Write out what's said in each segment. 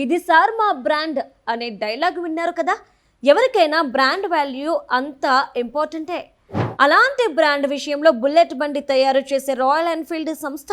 ఇది సార్ మా బ్రాండ్ అనే డైలాగ్ విన్నారు కదా. ఎవరికైనా బ్రాండ్ వాల్యూ అంత ఇంపార్టెంటే. అలాంటి బ్రాండ్ విషయంలో బుల్లెట్ బండి తయారు చేసే రాయల్ ఎన్ఫీల్డ్ సంస్థ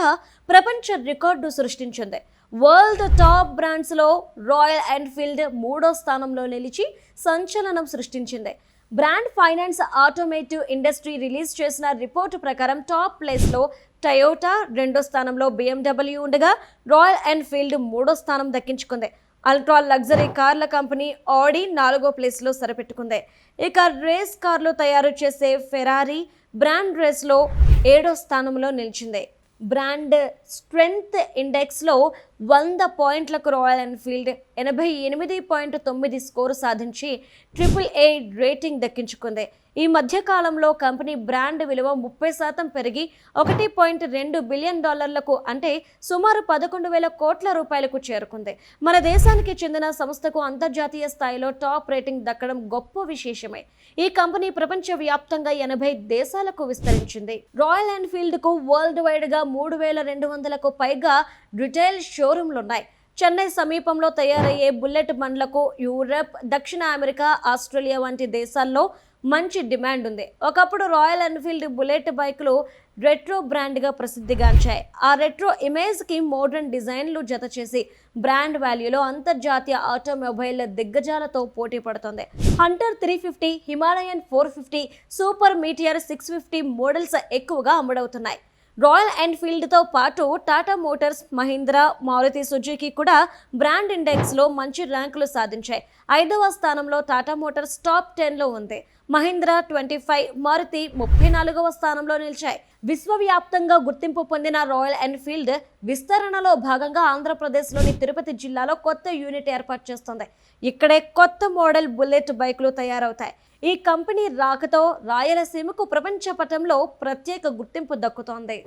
ప్రపంచ రికార్డు సృష్టించింది. వరల్డ్ టాప్ బ్రాండ్స్లో రాయల్ ఎన్ఫీల్డ్ 3వ స్థానంలో నిలిచి సంచలనం సృష్టించింది. Brand finance automotive industry release చేసిన రిపోర్టు ప్రకారం టాప్ ప్లేస్లో టయోటా, 2వ స్థానంలో BMW ఉండగా రాయల్ ఎన్ఫీల్డ్ 3వ స్థానం దక్కించుకుంది. అల్ట్రా లగ్జరీ కార్ల కంపెనీ ఆడి 4వ ప్లేస్లో సరిపెట్టుకుంది. ఇక రేస్ కార్లు తయారు చేసే ఫెరారీ బ్రాండ్ రేస్లో 7వ స్థానంలో నిలిచింది. బ్రాండ్ స్ట్రెంగ్త్ ఇండెక్స్లో 100 పాయింట్లకు రాయల్ ఎన్ఫీల్డ్ 88.9 స్కోరు సాధించి AAA రేటింగ్ దక్కించుకుంది. ఈ మధ్య కాలంలో కంపెనీ బ్రాండ్ విలువ 30% పెరిగి $1.2 బిలియన్ అంటే సుమారు 11,000 కోట్ల రూపాయలకు చేరుకుంది. మన దేశానికి చెందిన సంస్థకు అంతర్జాతీయ స్థాయిలో టాప్ రేటింగ్ దక్కడం గొప్ప విశేషమే. ఈ కంపెనీ ప్రపంచ వ్యాప్తంగా 80 దేశాలకు విస్తరించింది. రాయల్ ఎన్ఫీల్డ్ కు వరల్డ్ వైడ్ గా 3,200కు పైగా రిటైల్ షోరూంలున్నాయి. చెన్నై సమీపంలో తయారయ్యే బుల్లెట్ బండ్లకు యూరప్, దక్షిణ అమెరికా, ఆస్ట్రేలియా వంటి దేశాల్లో మంచి డిమాండ్ ఉంది. ఒకప్పుడు రాయల్ ఎన్ఫీల్డ్ బుల్లెట్ బైకులు రెట్రో బ్రాండ్గా ప్రసిద్ధిగాంచాయి. ఆ రెట్రో ఇమేజ్కి మోడర్న్ డిజైన్లు జత చేసి బ్రాండ్ వాల్యూలో అంతర్జాతీయ ఆటోమొబైల్ దిగ్గజాలతో పోటీ పడుతుంది. Hunter 350, Himalayan 450, super Meteor 650 models ఎక్కువగా అమ్ముడవుతున్నాయి. రాయల్ ఎన్ఫీల్డ్తో పాటు టాటా మోటార్స్, మహీంద్రా, మారుతి సుజుకి కూడా బ్రాండ్ ఇండెక్స్లో మంచి ర్యాంకులు సాధించాయి. 5వ స్థానంలో టాటా మోటార్స్ టాప్ 10లో ఉంది. మహీంద్రా 25, మారుతి 34వ స్థానంలో నిలిచాయి. విశ్వవ్యాప్తంగా గుర్తింపు పొందిన రాయల్ ఎన్ఫీల్డ్ విస్తరణలో భాగంగా ఆంధ్రప్రదేశ్లోని తిరుపతి జిల్లాలో కొత్త యూనిట్ ఏర్పాటు చేస్తుంది. ఇక్కడే కొత్త మోడల్ బుల్లెట్ బైకులు తయారవుతాయి. ఈ కంపెనీ రాకతో రాయలసీమకు ప్రపంచ పటంలో ప్రత్యేక గుర్తింపు దక్కుతోంది.